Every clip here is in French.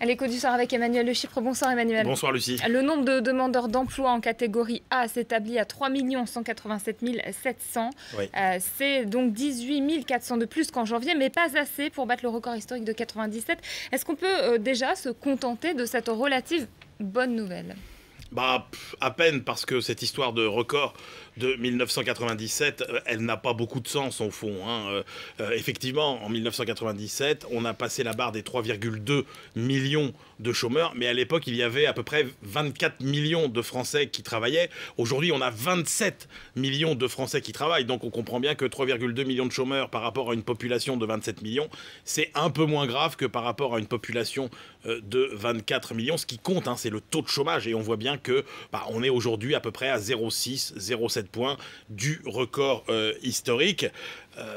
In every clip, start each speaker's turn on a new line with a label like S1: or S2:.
S1: L'écho du soir avec Emmanuel Le Chypre. Bonsoir Emmanuel.
S2: Bonsoir Lucie.
S1: Le nombre de demandeurs d'emploi en catégorie A s'établit à 3 187 700.
S2: Oui.
S1: C'est donc 18 400 de plus qu'en janvier, mais pas assez pour battre le record historique de 97. Est-ce qu'on peut déjà se contenter de cette relative bonne nouvelle ?
S2: À peine, parce que cette histoire de record de 1997, elle n'a pas beaucoup de sens au fond. Effectivement, en 1997, on a passé la barre des 3,2 millions de chômeurs, mais à l'époque, il y avait à peu près 24 millions de Français qui travaillaient. Aujourd'hui, on a 27 millions de Français qui travaillent, donc on comprend bien que 3,2 millions de chômeurs par rapport à une population de 27 millions, c'est un peu moins grave que par rapport à une population de 24 millions. Ce qui compte, c'est le taux de chômage, et on voit bien que on est aujourd'hui à peu près à 0,6, 0,7 points du record historique.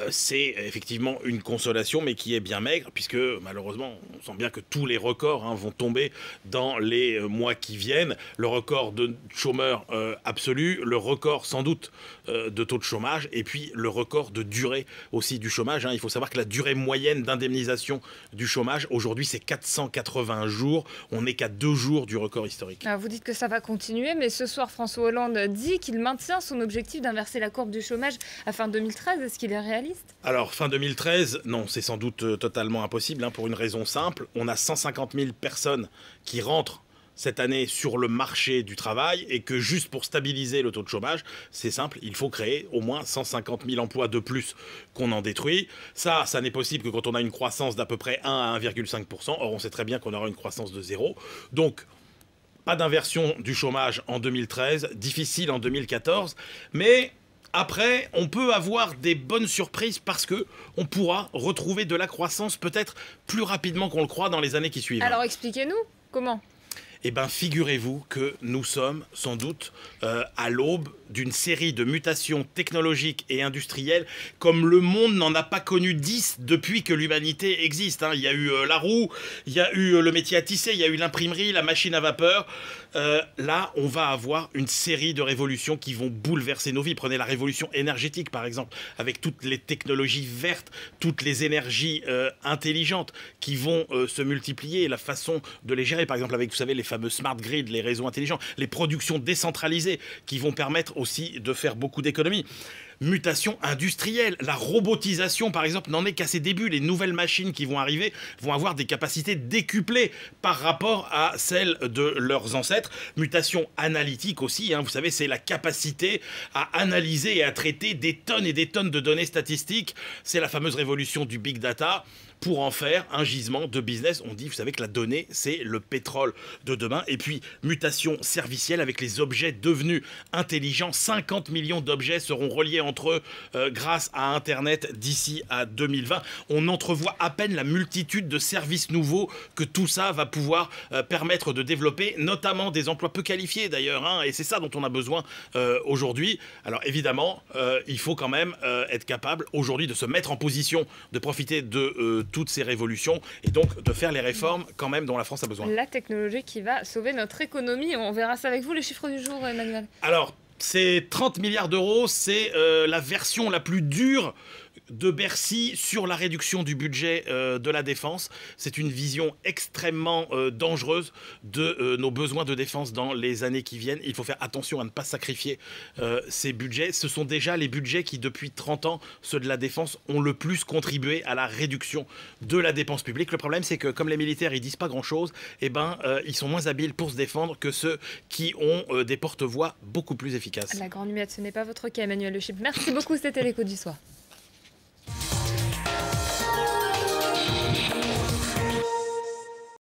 S2: C'est effectivement une consolation, mais qui est bien maigre, puisque malheureusement, on sent bien que tous les records vont tomber dans les mois qui viennent. Le record de chômeurs absolu, le record sans doute de taux de chômage, et puis le record de durée aussi du chômage. Il faut savoir que la durée moyenne d'indemnisation du chômage, aujourd'hui, c'est 480 jours. On n'est qu'à 2 jours du record historique.
S1: Alors vous dites que ça va continuer, mais ce soir, François Hollande dit qu'il maintient son objectif d'inverser la courbe du chômage à fin 2013. Est-ce qu'il est réaliste ?
S2: Alors, fin 2013, non, c'est sans doute totalement impossible, pour une raison simple. On a 150 000 personnes qui rentrent cette année sur le marché du travail, et que juste pour stabiliser le taux de chômage, c'est simple, il faut créer au moins 150 000 emplois de plus qu'on en détruit. Ça n'est possible que quand on a une croissance d'à peu près 1 à 1,5%. Or, on sait très bien qu'on aura une croissance de 0. Donc, pas d'inversion du chômage en 2013, difficile en 2014, mais après, on peut avoir des bonnes surprises parce que on pourra retrouver de la croissance peut-être plus rapidement qu'on le croit dans les années qui suivent.
S1: Alors expliquez-nous, comment ?
S2: Eh bien, figurez-vous que nous sommes sans doute à l'aube d'une série de mutations technologiques et industrielles comme le monde n'en a pas connu 10 depuis que l'humanité existe. Il y a eu la roue, il y a eu le métier à tisser, il y a eu l'imprimerie, la machine à vapeur. Là, on va avoir une série de révolutions qui vont bouleverser nos vies. Prenez la révolution énergétique, par exemple, avec toutes les technologies vertes, toutes les énergies intelligentes qui vont se multiplier, la façon de les gérer, par exemple, avec, vous savez, les fameux smart grids, les réseaux intelligents, les productions décentralisées qui vont permettre aussi de faire beaucoup d'économies. Mutation industrielle, la robotisation par exemple n'en est qu'à ses débuts. Les nouvelles machines qui vont arriver vont avoir des capacités décuplées par rapport à celles de leurs ancêtres. Mutation analytique aussi, vous savez, c'est la capacité à analyser et à traiter des tonnes et des tonnes de données statistiques. C'est la fameuse révolution du big data pour en faire un gisement de business. On dit, vous savez, que la donnée, c'est le pétrole de demain. Et puis, mutation servicielle avec les objets devenus intelligents. 50 millions d'objets seront reliés entre eux grâce à Internet d'ici à 2020. On entrevoit à peine la multitude de services nouveaux que tout ça va pouvoir permettre de développer, notamment des emplois peu qualifiés d'ailleurs. Et c'est ça dont on a besoin aujourd'hui. Alors évidemment, il faut quand même être capable aujourd'hui de se mettre en position de profiter de toutes ces révolutions et donc de faire les réformes quand même dont la France a besoin.
S1: La technologie qui va sauver notre économie. On verra ça avec vous. Les chiffres du jour, Emmanuel.
S2: Alors, c'est 30 milliards d'euros, c'est la version la plus dure de Bercy sur la réduction du budget de la défense. C'est une vision extrêmement dangereuse de nos besoins de défense dans les années qui viennent. Il faut faire attention à ne pas sacrifier ces budgets. Ce sont déjà les budgets qui, depuis 30 ans, ceux de la défense, ont le plus contribué à la réduction de la dépense publique. Le problème, c'est que comme les militaires, ils disent pas grand-chose, ils sont moins habiles pour se défendre que ceux qui ont des porte-voix beaucoup plus efficaces.
S1: La grande muette, ce n'est pas votre cas, Emmanuel Le Chypre. Merci beaucoup, c'était l'écho du soir.